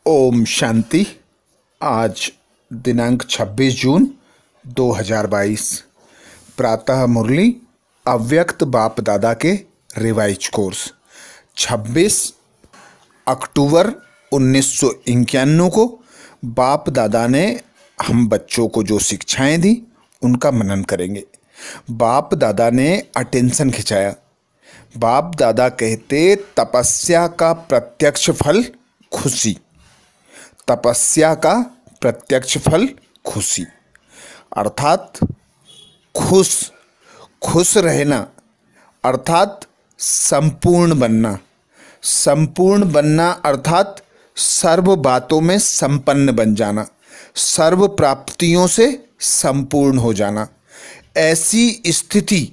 ओम शांति। आज दिनांक 26 जून 2022। प्रातः मुरली अव्यक्त बाप दादा के रिवाइज कोर्स 26 अक्टूबर 1991 को बाप दादा ने हम बच्चों को जो शिक्षाएं दी उनका मनन करेंगे। बाप दादा ने अटेंशन खिंचाया। बाप दादा कहते तपस्या का प्रत्यक्ष फल खुशी। तपस्या का प्रत्यक्ष फल खुशी अर्थात खुश रहना अर्थात संपूर्ण बनना। संपूर्ण बनना अर्थात सर्व बातों में संपन्न बन जाना, सर्व प्राप्तियों से संपूर्ण हो जाना। ऐसी स्थिति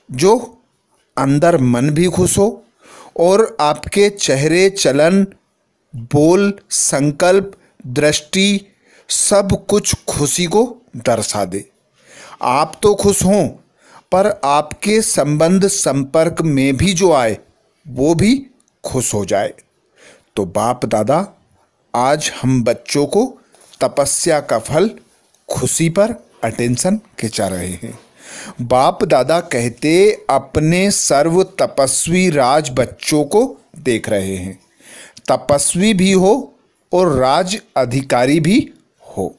जो अंदर मन भी खुश हो और आपके चेहरे, चलन, बोल, संकल्प, दृष्टि सब कुछ खुशी को दर्शा दे। आप तो खुश हों पर आपके संबंध संपर्क में भी जो आए वो भी खुश हो जाए। तो बाप दादा आज हम बच्चों को तपस्या का फल खुशी पर अटेंशन खिंचा रहे हैं। बाप दादा कहते अपने सर्व तपस्वी राज बच्चों को देख रहे हैं। तपस्वी भी हो और राज अधिकारी भी हो,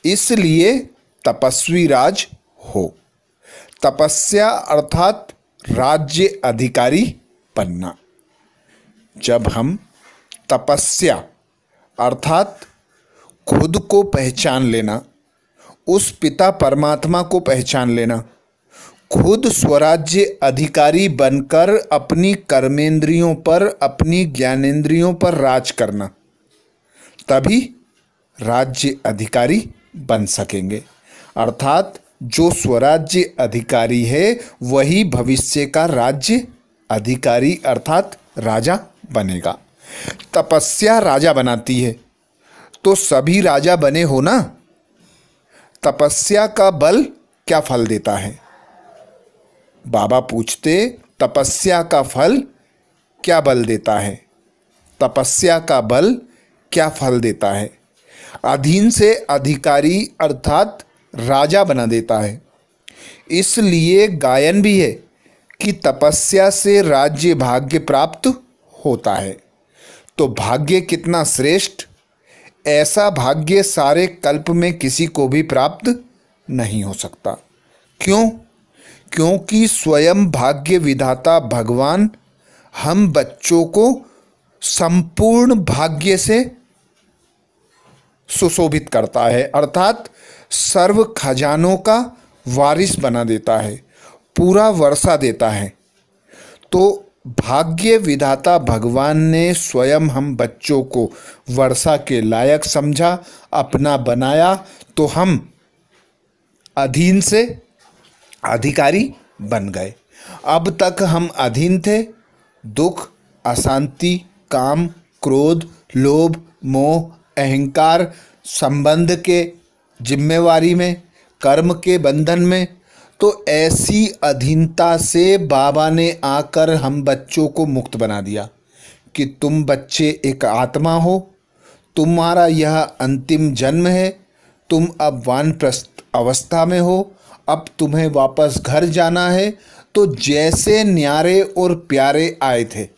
इसलिए तपस्वी राज हो। तपस्या अर्थात राज्य अधिकारी बनना। जब हम तपस्या अर्थात खुद को पहचान लेना, उस पिता परमात्मा को पहचान लेना, खुद स्वराज्य अधिकारी बनकर अपनी कर्मेंद्रियों पर, अपनी ज्ञानेंद्रियों पर राज करना, तभी राज्य अधिकारी बन सकेंगे। अर्थात जो स्वराज्य अधिकारी है वही भविष्य का राज्य अधिकारी अर्थात राजा बनेगा। तपस्या राजा बनाती है, तो सभी राजा बने हो ना। तपस्या का बल क्या फल देता है? बाबा पूछते तपस्या का फल क्या बल देता है? तपस्या का बल क्या फल देता है? अधीन से अधिकारी अर्थात राजा बना देता है। इसलिए गायन भी है कि तपस्या से राज्य भाग्य प्राप्त होता है। तो भाग्य कितना श्रेष्ठ! ऐसा भाग्य सारे कल्प में किसी को भी प्राप्त नहीं हो सकता। क्यों? क्योंकि स्वयं भाग्य विधाता भगवान हम बच्चों को संपूर्ण भाग्य से सुशोभित करता है, अर्थात सर्व खजानों का वारिस बना देता है, पूरा वर्षा देता है। तो भाग्य विधाता भगवान ने स्वयं हम बच्चों को वर्षा के लायक समझा, अपना बनाया, तो हम अधीन से अधिकारी बन गए। अब तक हम अधीन थे। दुख, अशांति, काम, क्रोध, लोभ, मोह, अहंकार, संबंध के जिम्मेवारी में, कर्म के बंधन में। तो ऐसी अधीनता से बाबा ने आकर हम बच्चों को मुक्त बना दिया कि तुम बच्चे एक आत्मा हो, तुम्हारा यह अंतिम जन्म है, तुम अब वानप्रस्थ अवस्था में हो, अब तुम्हें वापस घर जाना है। तो जैसे न्यारे और प्यारे आए थे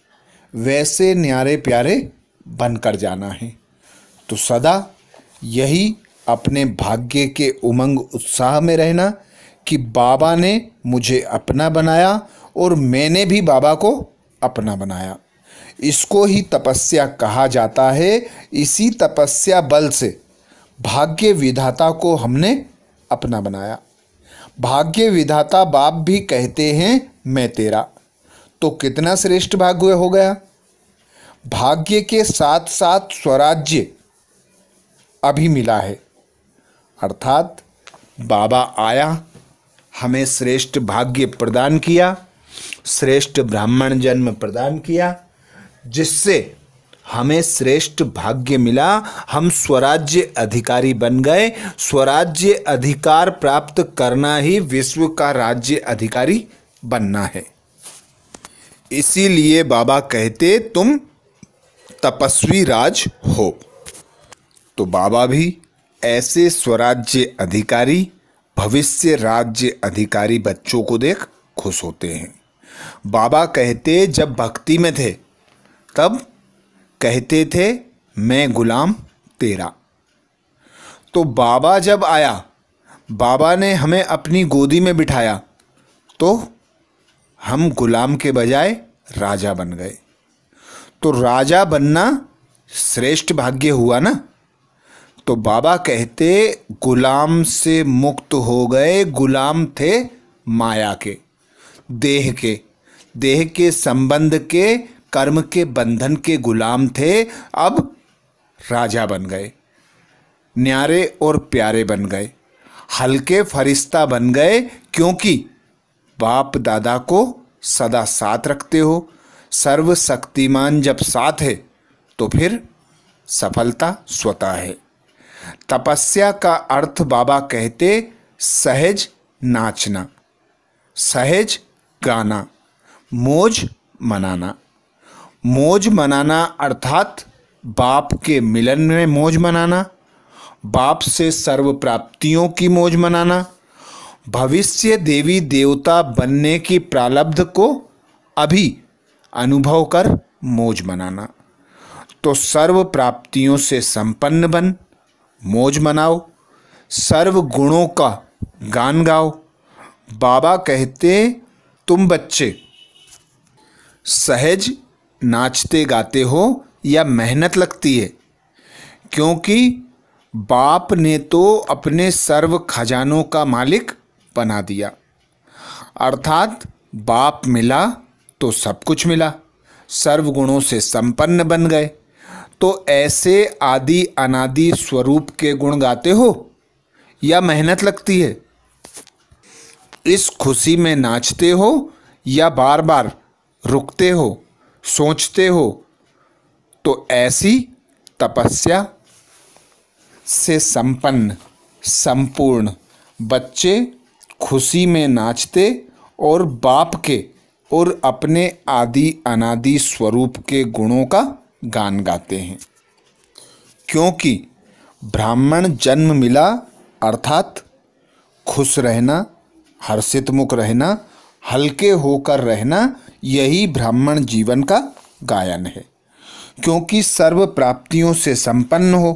वैसे न्यारे प्यारे बनकर जाना है। तो सदा यही अपने भाग्य के उमंग उत्साह में रहना कि बाबा ने मुझे अपना बनाया और मैंने भी बाबा को अपना बनाया। इसको ही तपस्या कहा जाता है। इसी तपस्या बल से भाग्य विधाता को हमने अपना बनाया। भाग्य विधाता बाप भी कहते हैं मैं तेरा। तो कितना श्रेष्ठ भाग्य हो गया। भाग्य के साथ साथ स्वराज्य अभी मिला है, अर्थात बाबा आया, हमें श्रेष्ठ भाग्य प्रदान किया, श्रेष्ठ ब्राह्मण जन्म प्रदान किया, जिससे हमें श्रेष्ठ भाग्य मिला। हम स्वराज्य अधिकारी बन गए। स्वराज्य अधिकार प्राप्त करना ही विश्व का राज्य अधिकारी बनना है। इसीलिए बाबा कहते तुम तपस्वी राज हो। तो बाबा भी ऐसे स्वराज्य अधिकारी, भविष्य राज्य अधिकारी बच्चों को देख खुश होते हैं। बाबा कहते जब भक्ति में थे तब कहते थे मैं गुलाम तेरा। तो बाबा जब आया, बाबा ने हमें अपनी गोदी में बिठाया तो हम गुलाम के बजाय राजा बन गए। तो राजा बनना श्रेष्ठ भाग्य हुआ ना। तो बाबा कहते गुलाम से मुक्त हो गए, गुलाम थे माया के, देह के संबंध के, कर्म के बंधन के गुलाम थे, अब राजा बन गए, न्यारे और प्यारे बन गए, हल्के फरिश्ता बन गए, क्योंकि बाप दादा को सदा साथ रखते हो। सर्वशक्तिमान जब साथ है तो फिर सफलता स्वतः है। तपस्या का अर्थ बाबा कहते सहज नाचना, सहज गाना, मौज मनाना। मौज मनाना अर्थात बाप के मिलन में मौज मनाना, बाप से सर्व प्राप्तियों की मौज मनाना, भविष्य देवी देवता बनने की प्रारब्ध को अभी अनुभव कर मौज मनाना। तो सर्व प्राप्तियों से संपन्न बन मौज मनाओ, सर्व गुणों का गान गाओ। बाबा कहते तुम बच्चे सहज नाचते गाते हो या मेहनत लगती है, क्योंकि बाप ने तो अपने सर्व खजानों का मालिक बना दिया। अर्थात बाप मिला तो सब कुछ मिला, सर्व गुणों से संपन्न बन गए। तो ऐसे आदि अनादि स्वरूप के गुण गाते हो या मेहनत लगती है? इस खुशी में नाचते हो या बार बार रुकते हो, सोचते हो? तो ऐसी तपस्या से संपन्न संपूर्ण बच्चे खुशी में नाचते और बाप के और अपने आदि अनादि स्वरूप के गुणों का गान गाते हैं। क्योंकि ब्राह्मण जन्म मिला अर्थात खुश रहना, हर्षित मुख रहना, हल्के होकर रहना, यही ब्राह्मण जीवन का गायन है। क्योंकि सर्व प्राप्तियों से संपन्न हो,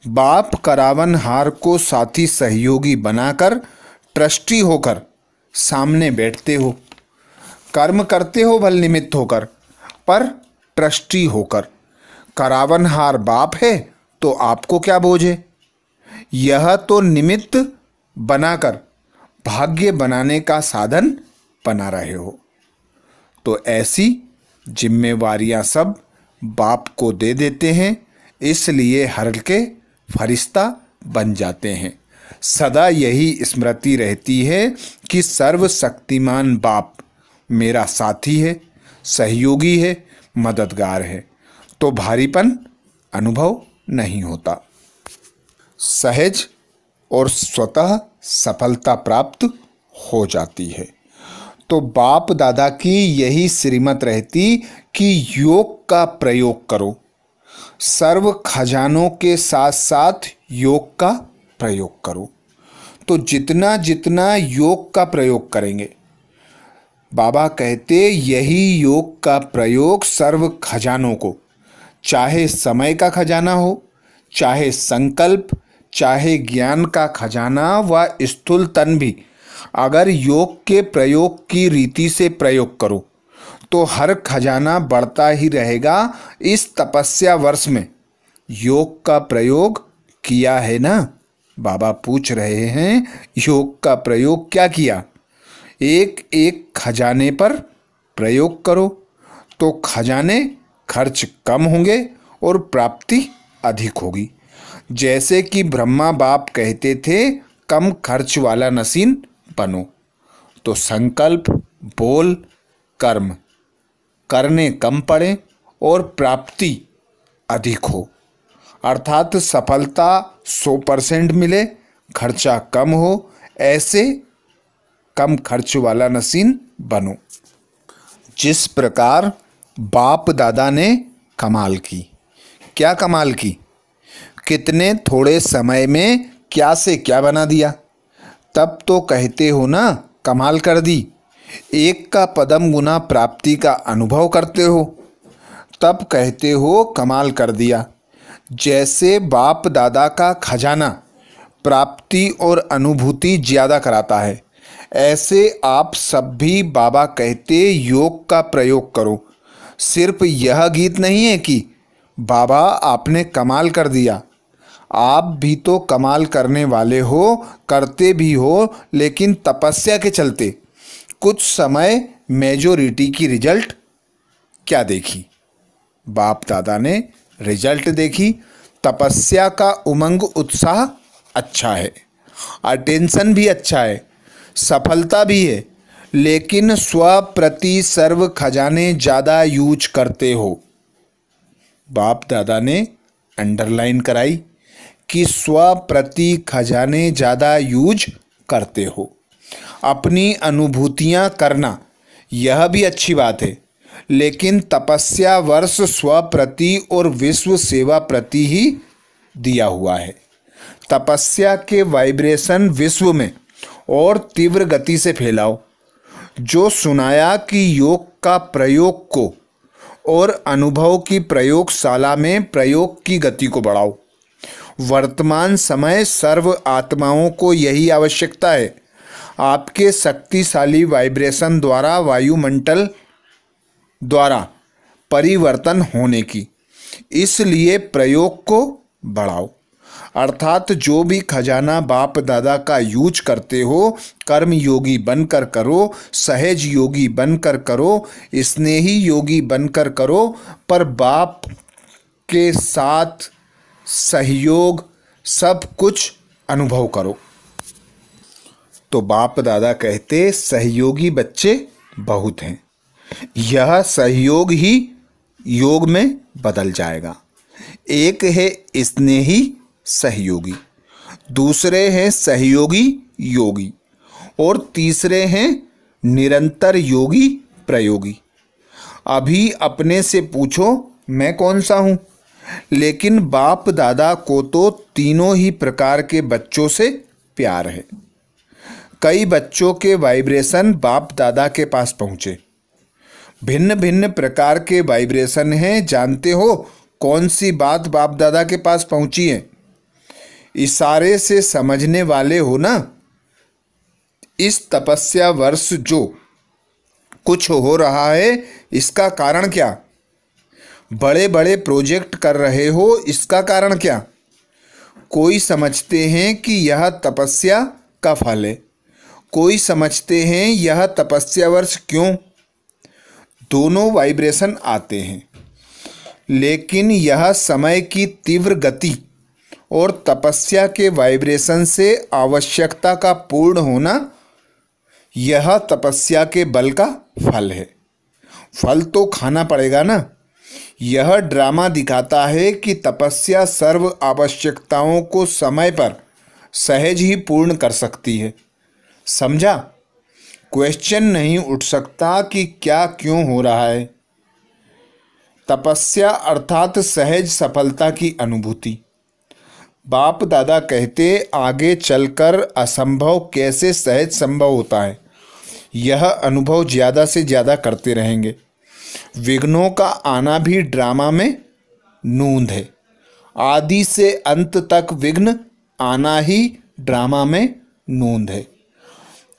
बाप करावन हार को साथी सहयोगी बनाकर ट्रस्टी होकर सामने बैठते हो, कर्म करते हो भल निमित्त होकर, पर ट्रस्टी होकर। करावनहार बाप है तो आपको क्या बोझ है? यह तो निमित्त बनाकर भाग्य बनाने का साधन बना रहे हो। तो ऐसी जिम्मेवारियां सब बाप को दे देते हैं, इसलिए हल्के फरिश्ता बन जाते हैं। सदा यही स्मृति रहती है कि सर्वशक्तिमान बाप मेरा साथी है, सहयोगी है, मददगार है, तो भारीपन अनुभव नहीं होता। सहज और स्वतः सफलता प्राप्त हो जाती है। तो बाप दादा की यही श्रीमत रहती कि योग का प्रयोग करो, सर्व खजानों के साथ साथ योग का प्रयोग करो। तो जितना जितना योग का प्रयोग करेंगे, बाबा कहते यही योग का प्रयोग सर्व खजानों को, चाहे समय का खजाना हो, चाहे संकल्प, चाहे ज्ञान का खजाना व स्थूल तन भी, अगर योग के प्रयोग की रीति से प्रयोग करो तो हर खजाना बढ़ता ही रहेगा। इस तपस्या वर्ष में योग का प्रयोग किया है ना? बाबा पूछ रहे हैं योग का प्रयोग क्या किया? एक एक खजाने पर प्रयोग करो तो खजाने खर्च कम होंगे और प्राप्ति अधिक होगी। जैसे कि ब्रह्मा बाप कहते थे कम खर्च वाला नसीन बनो, तो संकल्प, बोल, कर्म करने कम पड़े और प्राप्ति अधिक हो। अर्थात सफलता 100% मिले, खर्चा कम हो, ऐसे कम खर्च वाला नसीन बनो। जिस प्रकार बाप दादा ने कमाल की, क्या कमाल की कितने थोड़े समय में क्या से क्या बना दिया। तब तो कहते हो ना कमाल कर दी। एक का पदम गुना प्राप्ति का अनुभव करते हो, तब कहते हो कमाल कर दिया। जैसे बाप दादा का खजाना प्राप्ति और अनुभूति ज़्यादा कराता है, ऐसे आप सब भी बाबा कहते योग का प्रयोग करो। सिर्फ यह गीत नहीं है कि बाबा आपने कमाल कर दिया, आप भी तो कमाल करने वाले हो, करते भी हो, लेकिन तपस्या के चलते कुछ समय मेजोरिटी की रिजल्ट क्या देखी? बाप दादा ने रिजल्ट देखी। तपस्या का उमंग उत्साह अच्छा है, अटेंशन भी अच्छा है, सफलता भी है, लेकिन स्व प्रति सर्व खजाने ज़्यादा यूज करते हो। बाप दादा ने अंडरलाइन कराई कि स्व प्रति खजाने ज़्यादा यूज करते हो। अपनी अनुभूतियाँ करना यह भी अच्छी बात है, लेकिन तपस्या वर्ष स्व प्रति और विश्व सेवा प्रति ही दिया हुआ है। तपस्या के वाइब्रेशन विश्व में और तीव्र गति से फैलाओ। जो सुनाया कि योग का प्रयोग को और अनुभव की प्रयोगशाला में प्रयोग की गति को बढ़ाओ। वर्तमान समय सर्व आत्माओं को यही आवश्यकता है, आपके शक्तिशाली वाइब्रेशन द्वारा वायुमंडल द्वारा परिवर्तन होने की। इसलिए प्रयोग को बढ़ाओ, अर्थात जो भी खजाना बाप दादा का यूज करते हो, कर्म योगी बनकर करो, सहज योगी बनकर करो, स्नेही योगी बनकर करो, पर बाप के साथ सहयोग सब कुछ अनुभव करो। तो बाप दादा कहते सहयोगी बच्चे बहुत हैं, यह सहयोग ही योग में बदल जाएगा। एक है स्नेही सहयोगी, दूसरे हैं सहयोगी योगी, और तीसरे हैं निरंतर योगी प्रयोगी। अभी अपने से पूछो मैं कौन सा हूँ? लेकिन बाप दादा को तो तीनों ही प्रकार के बच्चों से प्यार है। कई बच्चों के वाइब्रेशन बाप दादा के पास पहुँचे, भिन्न भिन्न प्रकार के वाइब्रेशन हैं। जानते हो कौन सी बात बाप दादा के पास पहुँची है? इशारे से समझने वाले हो ना। इस तपस्या वर्ष जो कुछ हो रहा है, इसका कारण क्या? बड़े बड़े प्रोजेक्ट कर रहे हो, इसका कारण क्या? कोई समझते हैं कि यह तपस्या का फल है, कोई समझते हैं यह तपस्या वर्ष क्यों। दोनों वाइब्रेशन आते हैं, लेकिन यह समय की तीव्र गति और तपस्या के वाइब्रेशन से आवश्यकता का पूर्ण होना, यह तपस्या के बल का फल है। फल तो खाना पड़ेगा ना। यह ड्रामा दिखाता है कि तपस्या सर्व आवश्यकताओं को समय पर सहज ही पूर्ण कर सकती है। समझा? क्वेश्चन नहीं उठ सकता कि क्या क्यों हो रहा है। तपस्या अर्थात सहज सफलता की अनुभूति। बाप दादा कहते आगे चलकर असंभव कैसे सहज संभव होता है, यह अनुभव ज़्यादा से ज़्यादा करते रहेंगे। विघ्नों का आना भी ड्रामा में नूंद है। आदि से अंत तक विघ्न आना ही ड्रामा में नूंद है।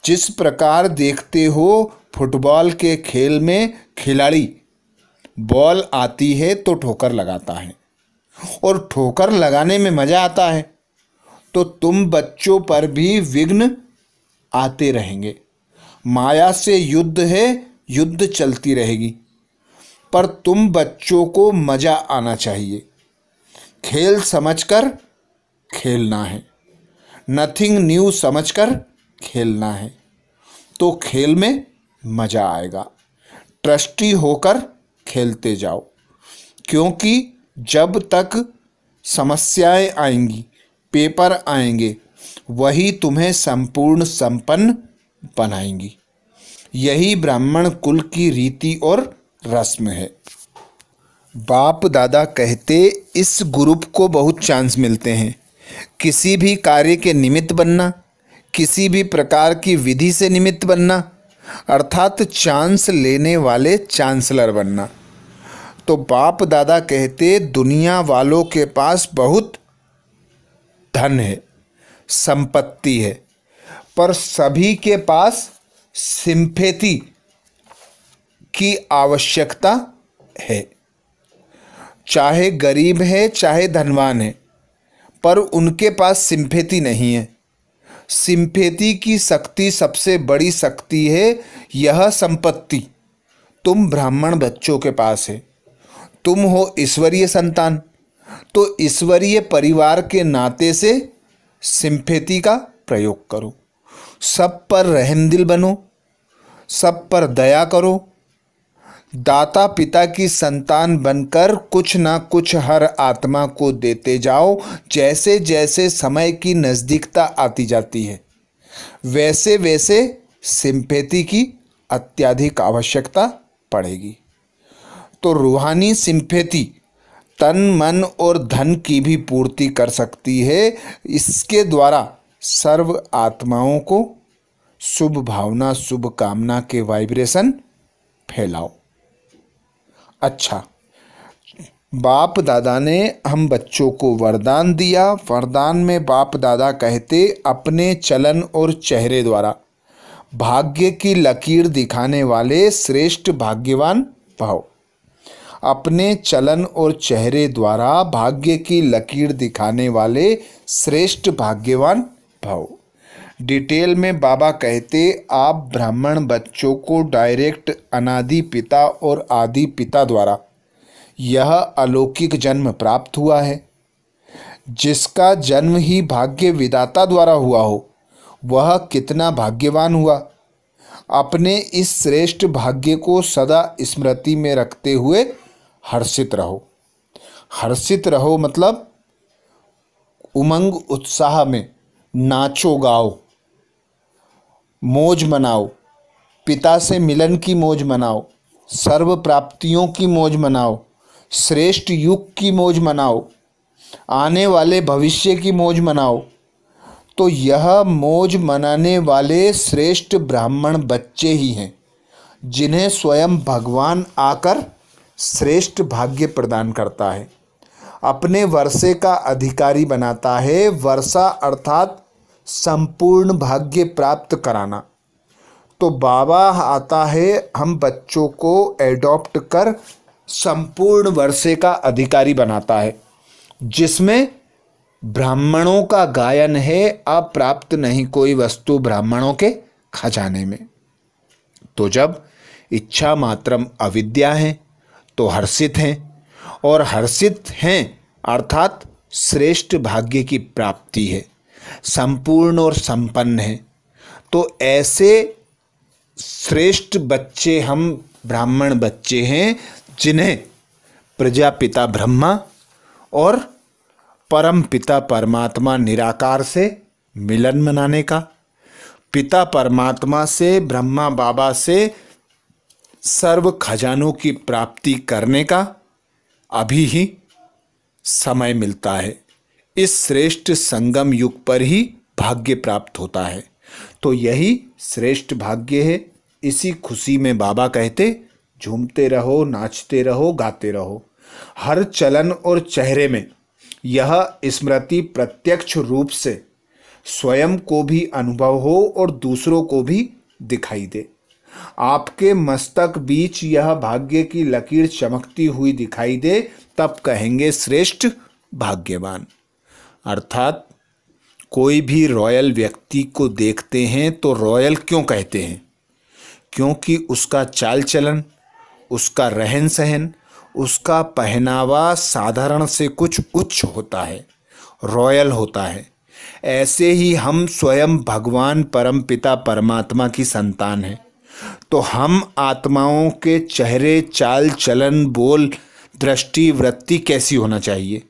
जिस प्रकार देखते हो फुटबॉल के खेल में खिलाड़ी बॉल आती है तो ठोकर लगाता है, और ठोकर लगाने में मज़ा आता है। तो तुम बच्चों पर भी विघ्न आते रहेंगे। माया से युद्ध है, युद्ध चलती रहेगी, पर तुम बच्चों को मज़ा आना चाहिए। खेल समझकर खेलना है, नथिंग न्यू समझकर खेलना है, तो खेल में मज़ा आएगा। ट्रस्टी होकर खेलते जाओ, क्योंकि जब तक समस्याएं आएंगी, पेपर आएंगे, वही तुम्हें संपूर्ण संपन्न बनाएंगी। यही ब्राह्मण कुल की रीति और रस्म है। बाप दादा कहते इस ग्रुप को बहुत चांस मिलते हैं, किसी भी कार्य के निमित्त बनना, किसी भी प्रकार की विधि से निमित्त बनना, अर्थात चांस लेने वाले चांसलर बनना। तो बाप दादा कहते दुनिया वालों के पास बहुत धन है, संपत्ति है, पर सभी के पास सिंपैथी की आवश्यकता है। चाहे गरीब है चाहे धनवान है, पर उनके पास सिंपैथी नहीं है। सिंपैथी की शक्ति सबसे बड़ी शक्ति है। यह संपत्ति तुम ब्राह्मण बच्चों के पास है, तुम हो ईश्वरीय संतान, तो ईश्वरीय परिवार के नाते से सिंपैथी का प्रयोग करो। सब पर रहमदिल बनो, सब पर दया करो। दाता पिता की संतान बनकर कुछ ना कुछ हर आत्मा को देते जाओ। जैसे जैसे समय की नज़दीकता आती जाती है, वैसे वैसे सिंपैथी की अत्यधिक आवश्यकता पड़ेगी। तो रूहानी सिंपैथी तन मन और धन की भी पूर्ति कर सकती है। इसके द्वारा सर्व आत्माओं को शुभ भावना शुभ कामना के वाइब्रेशन फैलाओ। अच्छा, बाप दादा ने हम बच्चों को वरदान दिया। वरदान में बाप दादा कहते अपने चलन और चेहरे द्वारा भाग्य की लकीर दिखाने वाले श्रेष्ठ भाग्यवान भव। अपने चलन और चेहरे द्वारा भाग्य की लकीर दिखाने वाले श्रेष्ठ भाग्यवान भव। डिटेल में बाबा कहते आप ब्राह्मण बच्चों को डायरेक्ट अनादि पिता और आदि पिता द्वारा यह अलौकिक जन्म प्राप्त हुआ है। जिसका जन्म ही भाग्य विधाता द्वारा हुआ हो, वह कितना भाग्यवान हुआ। अपने इस श्रेष्ठ भाग्य को सदा स्मृति में रखते हुए हर्षित रहो। हर्षित रहो मतलब उमंग उत्साह में नाचो गाओ, मौज मनाओ। पिता से मिलन की मौज मनाओ, सर्व प्राप्तियों की मौज मनाओ, श्रेष्ठ युग की मौज मनाओ, आने वाले भविष्य की मौज मनाओ। तो यह मौज मनाने वाले श्रेष्ठ ब्राह्मण बच्चे ही हैं, जिन्हें स्वयं भगवान आकर श्रेष्ठ भाग्य प्रदान करता है, अपने वर्षे का अधिकारी बनाता है। वर्षा अर्थात संपूर्ण भाग्य प्राप्त कराना। तो बाबा आता है हम बच्चों को एडॉप्ट कर संपूर्ण वर्षे का अधिकारी बनाता है, जिसमें ब्राह्मणों का गायन है अप्राप्त नहीं कोई वस्तु ब्राह्मणों के खजाने में। तो जब इच्छा मात्रम अविद्या है तो हर्षित हैं, और हर्षित हैं अर्थात श्रेष्ठ भाग्य की प्राप्ति है, संपूर्ण और संपन्न है। तो ऐसे श्रेष्ठ बच्चे हम ब्राह्मण बच्चे हैं, जिन्हें प्रजापिता ब्रह्मा और परम पिता परमात्मा निराकार से मिलन मनाने का, पिता परमात्मा से ब्रह्मा बाबा से सर्व खजानों की प्राप्ति करने का अभी ही समय मिलता है। इस श्रेष्ठ संगम युग पर ही भाग्य प्राप्त होता है। तो यही श्रेष्ठ भाग्य है। इसी खुशी में बाबा कहते झूमते रहो, नाचते रहो, गाते रहो। हर चलन और चेहरे में यह स्मृति प्रत्यक्ष रूप से स्वयं को भी अनुभव हो और दूसरों को भी दिखाई दे। आपके मस्तक बीच यह भाग्य की लकीर चमकती हुई दिखाई दे, तब कहेंगे श्रेष्ठ भाग्यवान। अर्थात कोई भी रॉयल व्यक्ति को देखते हैं तो रॉयल क्यों कहते हैं? क्योंकि उसका चाल चलन, उसका रहन सहन, उसका पहनावा साधारण से कुछ उच्च होता है, रॉयल होता है। ऐसे ही हम स्वयं भगवान परम पिता परमात्मा की संतान हैं। तो हम आत्माओं के चेहरे, चाल चलन, बोल, दृष्टि, वृत्ति कैसी होना चाहिए?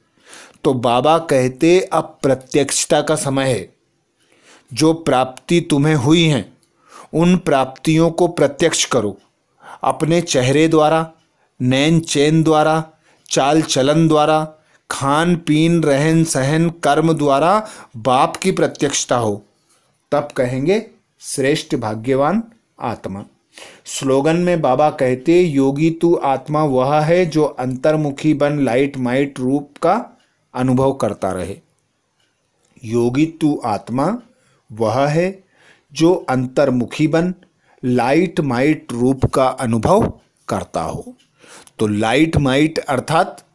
तो बाबा कहते अब प्रत्यक्षता का समय है। जो प्राप्ति तुम्हें हुई हैं उन प्राप्तियों को प्रत्यक्ष करो, अपने चेहरे द्वारा, नैन चैन द्वारा, चाल चलन द्वारा, खान पीन रहन सहन कर्म द्वारा बाप की प्रत्यक्षता हो, तब कहेंगे श्रेष्ठ भाग्यवान आत्मा। स्लोगन में बाबा कहते, योगी तू आत्मा वह है जो अंतर्मुखी बन लाइट माइट रूप का अनुभव करता रहे। योगी तू आत्मा वह है जो अंतर्मुखी बन लाइट माइट रूप का अनुभव करता हो। तो लाइट माइट अर्थात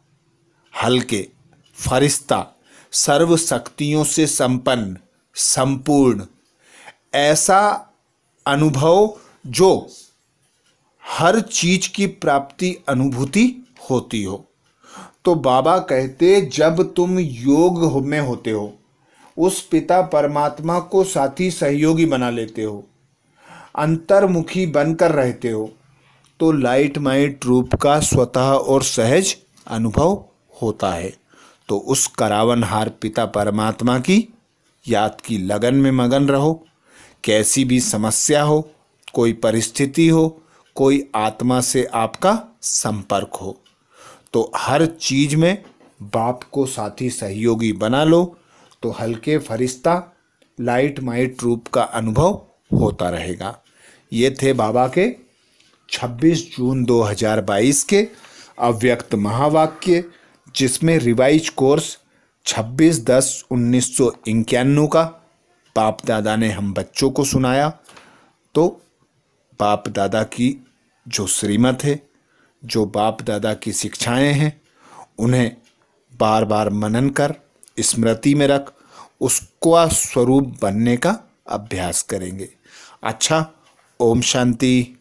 हल्के, फरिश्ता, सर्व शक्तियों से संपन्न, संपूर्ण, ऐसा अनुभव जो हर चीज की प्राप्ति अनुभूति होती हो। तो बाबा कहते, जब तुम योग में होते हो, उस पिता परमात्मा को साथी सहयोगी बना लेते हो, अंतर्मुखी बनकर रहते हो, तो लाइट माइट रूप का स्वतः और सहज अनुभव होता है। तो उस करावनहार पिता परमात्मा की याद की लगन में मगन रहो। कैसी भी समस्या हो, कोई परिस्थिति हो, कोई आत्मा से आपका संपर्क हो, तो हर चीज में बाप को साथी सहयोगी बना लो, तो हल्के फरिश्ता लाइट माइट रूप का अनुभव होता रहेगा। ये थे बाबा के 26 जून 2022 के अव्यक्त महावाक्य, जिसमें रिवाइज कोर्स 26/10/1991 का बाप दादा ने हम बच्चों को सुनाया। तो बाप दादा की जो श्रीमत है, जो बाप दादा की शिक्षाएं हैं, उन्हें बार बार मनन कर स्मृति में रख उसका स्वरूप बनने का अभ्यास करेंगे। अच्छा, ओम शांति।